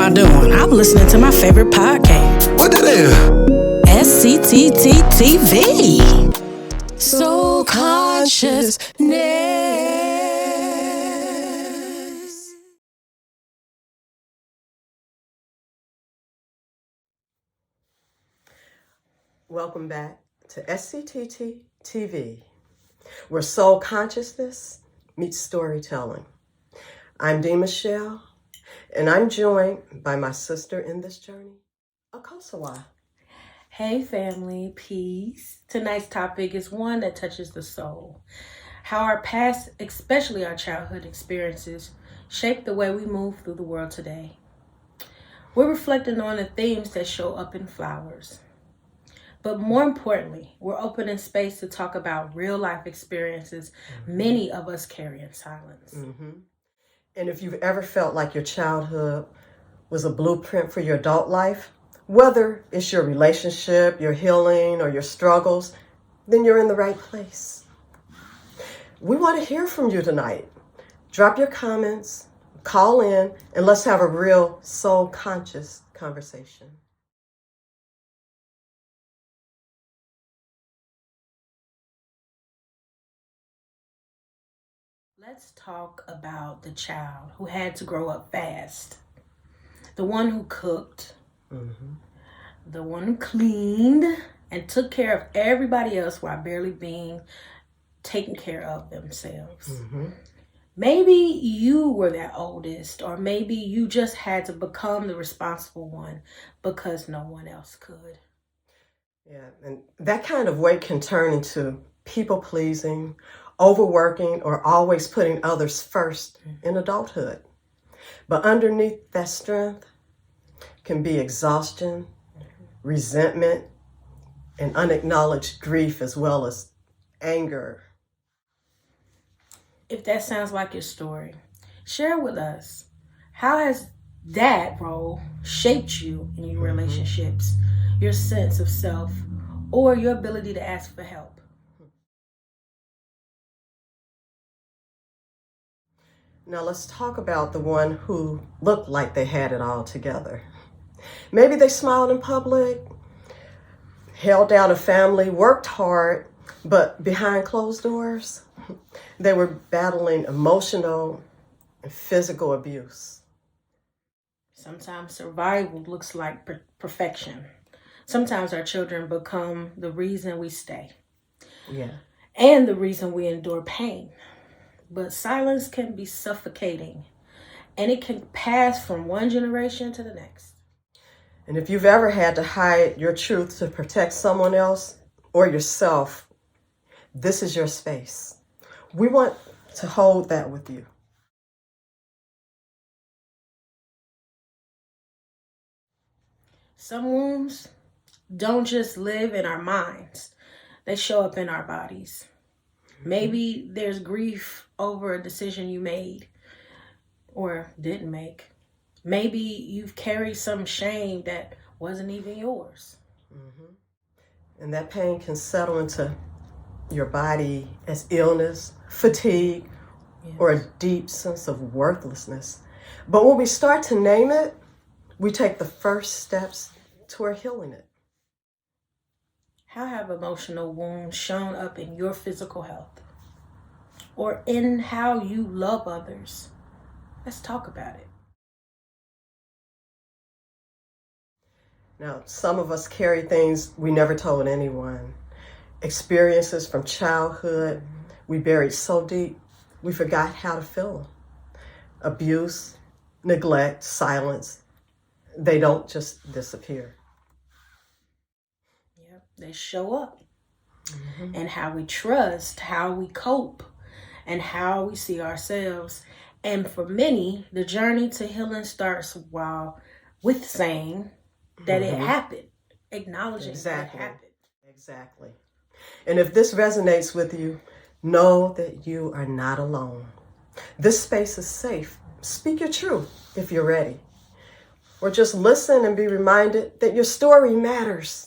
am I doing? I'm listening to my favorite podcast. What that is? SCTTTV. Soul Consciousness. Welcome back to SCTT TV, where soul consciousness meets storytelling. I'm Dee Michelle, and I'm joined by my sister in this journey, Akosawa. Hey family, peace. Tonight's topic is one that touches the soul. How our past, especially our childhood experiences, shape the way we move through the world today. We're reflecting on the themes that show up in flowers. But more importantly, we're opening space to talk about real life experiences many of us carry in silence. And if you've ever felt like your childhood was a blueprint for your adult life, whether it's your relationship, your healing, or your struggles, then you're in the right place. We want to hear from you tonight. Drop your comments, call in, and let's have a real soul conscious conversation. Let's talk about the child who had to grow up fast. The one who cooked, the one who cleaned, and took care of everybody else while barely being taken care of themselves. Maybe you were that oldest, or maybe you just had to become the responsible one because no one else could. Yeah, and that kind of weight can turn into people-pleasing, overworking, or always putting others first in adulthood. But underneath that strength can be exhaustion, resentment, and unacknowledged grief, as well as anger. If that sounds like your story, share with us. How has that role shaped you in your relationships, your sense of self, or your ability to ask for help? Now let's talk about the one who looked like they had it all together. Maybe they smiled in public, held down a family, worked hard, but behind closed doors, they were battling emotional and physical abuse. Sometimes survival looks like perfection. Sometimes our children become the reason we stay. Yeah. And the reason we endure pain. But silence can be suffocating, and it can pass from one generation to the next. And if you've ever had to hide your truth to protect someone else or yourself, this is your space. We want to hold that with you. Some wounds don't just live in our minds, they show up in our bodies. Maybe there's grief over a decision you made or didn't make. Maybe you've carried some shame that wasn't even yours. And that pain can settle into your body as illness, fatigue, or a deep sense of worthlessness. But when we start to name it, we take the first steps toward healing it. How have emotional wounds shown up in your physical health or in how you love others? Let's talk about it. Now, some of us carry things we never told anyone. Experiences from childhood we buried so deep we forgot how to feel them. Abuse, neglect, silence, they don't just disappear. They show up. And how we trust, how we cope, and how we see ourselves. And for many, the journey to healing starts with saying that it happened, acknowledging that it happened. Exactly. And if this resonates with you, know that you are not alone. This space is safe. Speak your truth if you're ready. Or just listen and be reminded that your story matters.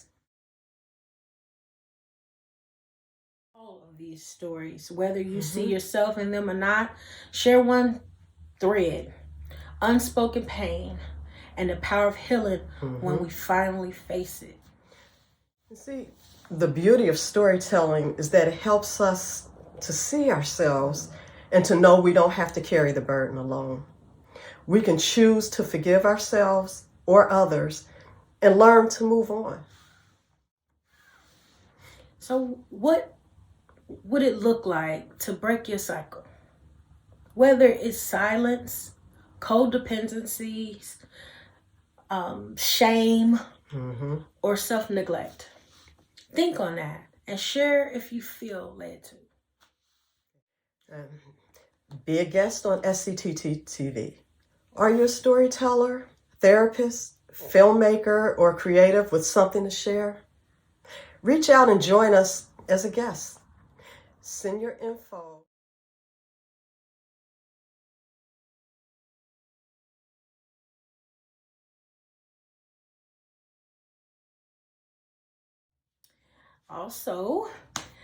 These stories, whether you see yourself in them or not, share one thread: unspoken pain, and the power of healing when we finally face it. You see, the beauty of storytelling is that it helps us to see ourselves and to know we don't have to carry the burden alone. We can choose to forgive ourselves or others and learn to move on. So what would it look like to break your cycle? Whether it's silence, codependencies, shame, or self-neglect. Think on that and share if you feel led to. Be a guest on SCTT TV. Are you a storyteller, therapist, filmmaker, or creative with something to share? Reach out and join us as a guest. Send your info. Also,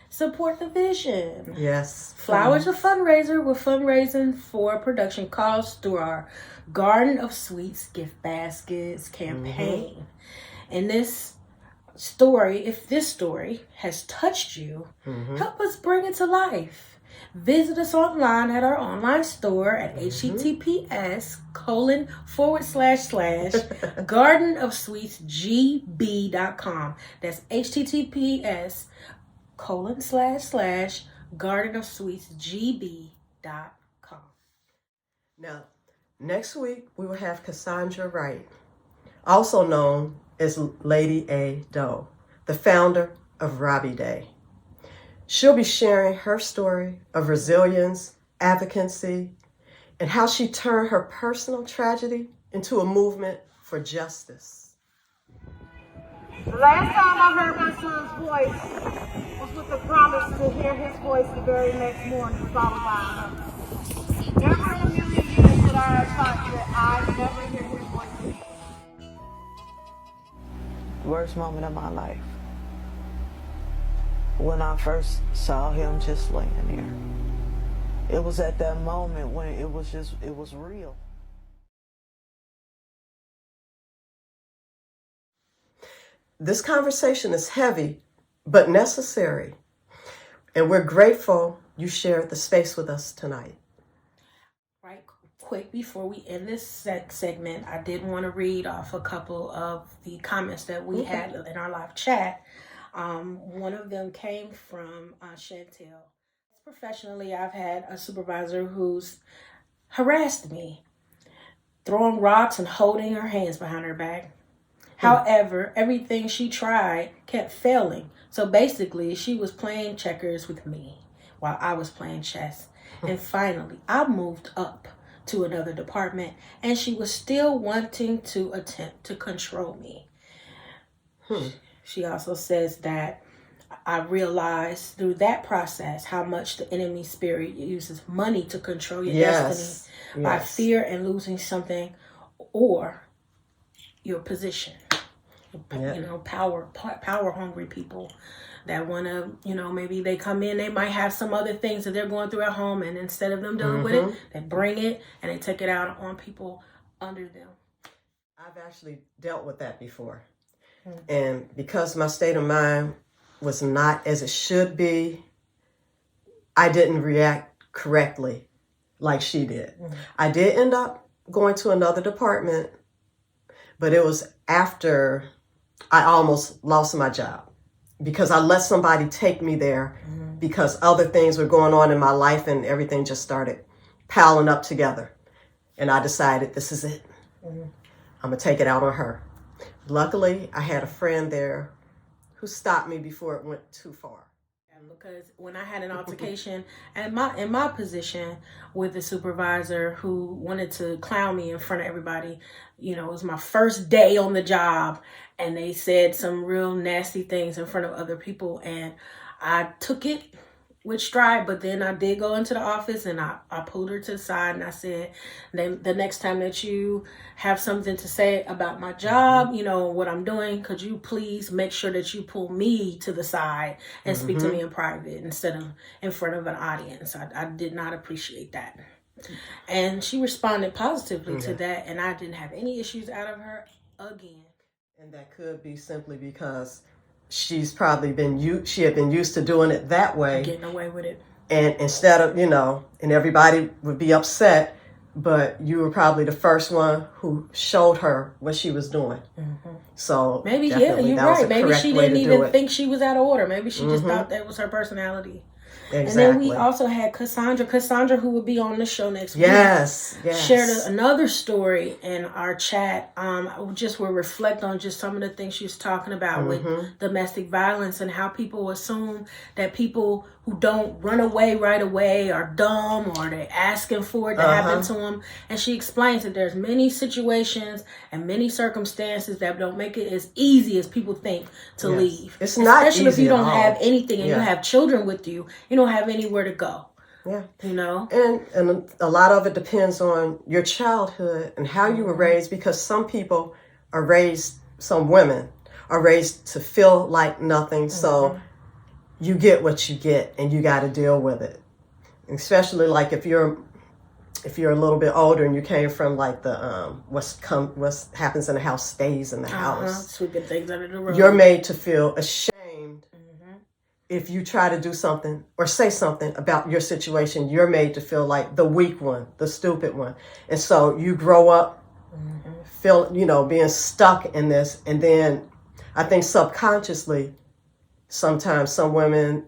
support the vision. Yes. Flowers a fundraiser. We're fundraising for production costs through our Garden of Sweets gift baskets campaign. And this story, if this story has touched you, help us bring it to life. Visit us online at our online store at https://gardenofsweetsgb.com. That's https://gardenofsweetsgb.com. Now, next week we will have Cassandra Wright, also known as Lady A. Doe, the founder of Robbie Day. She'll be sharing her story of resilience, advocacy, and how she turned her personal tragedy into a movement for justice. The last time I heard my son's voice was with the promise to hear his voice the very next morning, followed by another. Never in a million years would I have thought that I'd never hear his voice again. Worst moment of my life. When I first saw him just laying there. It was at that moment when it was real. This conversation is heavy, but necessary. And we're grateful you shared the space with us tonight. Right, quick before we end this segment, I did want to read off a couple of the comments that we had in our live chat. One of them came from Chantel. Professionally, I've had a supervisor who's harassed me, throwing rocks and holding her hands behind her back. However, everything she tried kept failing. So basically, she was playing checkers with me while I was playing chess. And finally, I moved up to another department, and she was still wanting to attempt to control me. She also says that I realized through that process how much the enemy spirit uses money to control your destiny by fear and losing something or your position. You know, power hungry people that want to, maybe they come in, they might have some other things that they're going through at home, and instead of them dealing with it, they bring it and they take it out on people under them. I've actually dealt with that before. And because my state of mind was not as it should be, I didn't react correctly like she did. I did end up going to another department, but it was after I almost lost my job because I let somebody take me there because other things were going on in my life and everything just started piling up together. And I decided this is it. I'm going to take it out on her. Luckily, I had a friend there who stopped me before it went too far. Because when I had an altercation in my position with the supervisor who wanted to clown me in front of everybody, it was my first day on the job, and they said some real nasty things in front of other people, and I took it with stride, but then I did go into the office and I pulled her to the side and I said, the next time that you have something to say about my job, what I'm doing, could you please make sure that you pull me to the side and speak to me in private instead of in front of an audience. I did not appreciate that. And she responded positively to that, and I didn't have any issues out of her again. And that could be simply because she's probably she had been used to doing it that way. Getting away with it. And instead of, and everybody would be upset, but you were probably the first one who showed her what she was doing. Mm-hmm. So maybe, yeah, you're right. Maybe she didn't even think she was out of order. Maybe she just thought that was her personality. Exactly. And then we also had Cassandra, who will be on the show next week. Yes. Shared another story in our chat. Just will reflect on just some of the things she was talking about with domestic violence and how people assume that people who don't run away right away are dumb or they're asking for it to happen to them. And she explains that there's many situations and many circumstances that don't make it as easy as people think to leave. It's not easy, especially if you don't have anything and you have children with you. You don't have anywhere to go. Yeah. And a lot of it depends on your childhood and how you were raised, because some women are raised to feel like nothing. So you get what you get and you got to deal with it. Especially like if you're a little bit older and you came from like the what happens in the house stays in the house. Sweeping things under the rug. You're made to feel ashamed. If you try to do something or say something about your situation, you're made to feel like the weak one, the stupid one. And so you grow up being stuck in this. And then I think subconsciously, sometimes some women,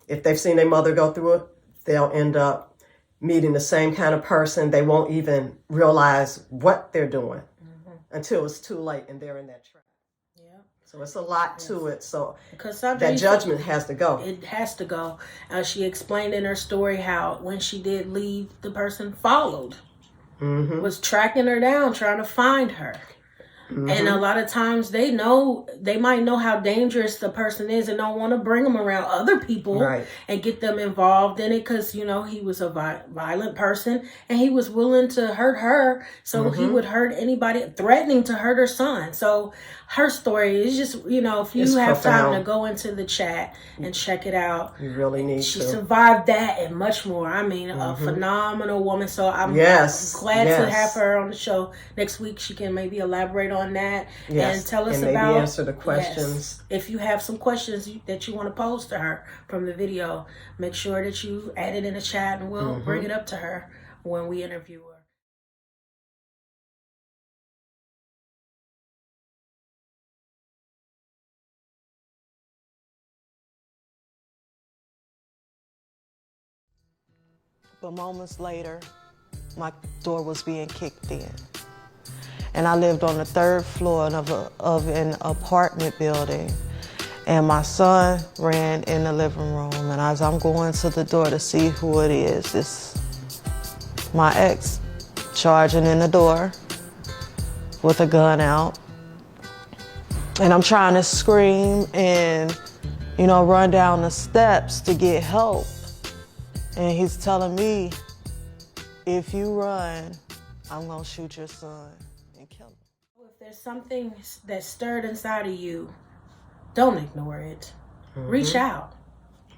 if they've seen their mother go through it, they'll end up meeting the same kind of person. They won't even realize what they're doing until it's too late and they're in that trap. So it's a lot to it. So that judgment has to go. It has to go. She explained in her story how when she did leave, the person followed, was tracking her down, trying to find her. And a lot of times they might know how dangerous the person is and don't want to bring them around other people and get them involved in it because, he was a violent person and he was willing to hurt her. So he would hurt anybody, threatening to hurt her son. So her story is just, if you have time to go into the chat and check it out. You really need She survived that and much more. I mean, a phenomenal woman. So I'm glad to have her on the show next week. She can maybe elaborate on that and tell us about, maybe answer the questions. If you have some questions that you want to pose to her from the video, make sure that you add it in the chat and we'll bring it up to her when we interview her. But moments later, my door was being kicked in. And I lived on the 3rd floor of an apartment building. And my son ran in the living room. And as I'm going to the door to see who it is, it's my ex charging in the door with a gun out. And I'm trying to scream and, run down the steps to get help. And he's telling me, if you run, I'm gonna shoot your son and kill him. If there's something that's stirred inside of you, don't ignore it. Reach out.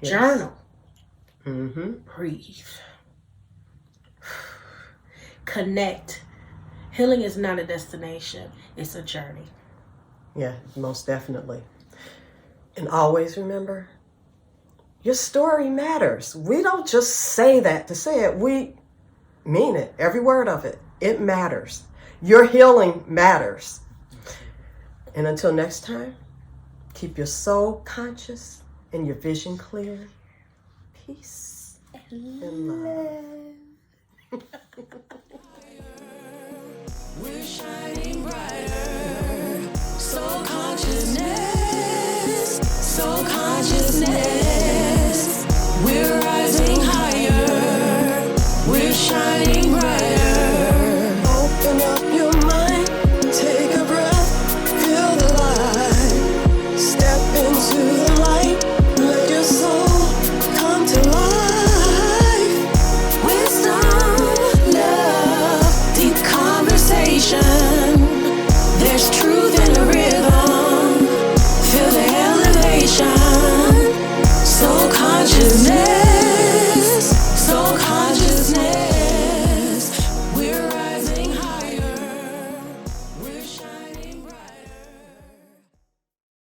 Journal. Breathe. Connect. Healing is not a destination, it's a journey. Yeah, most definitely. And always remember, your story matters. We don't just say that to say it. We mean it. Every word of it. It matters. Your healing matters. And until next time, keep your soul conscious and your vision clear. Peace and love. We're shining brighter. Soul consciousness. Soul consciousness.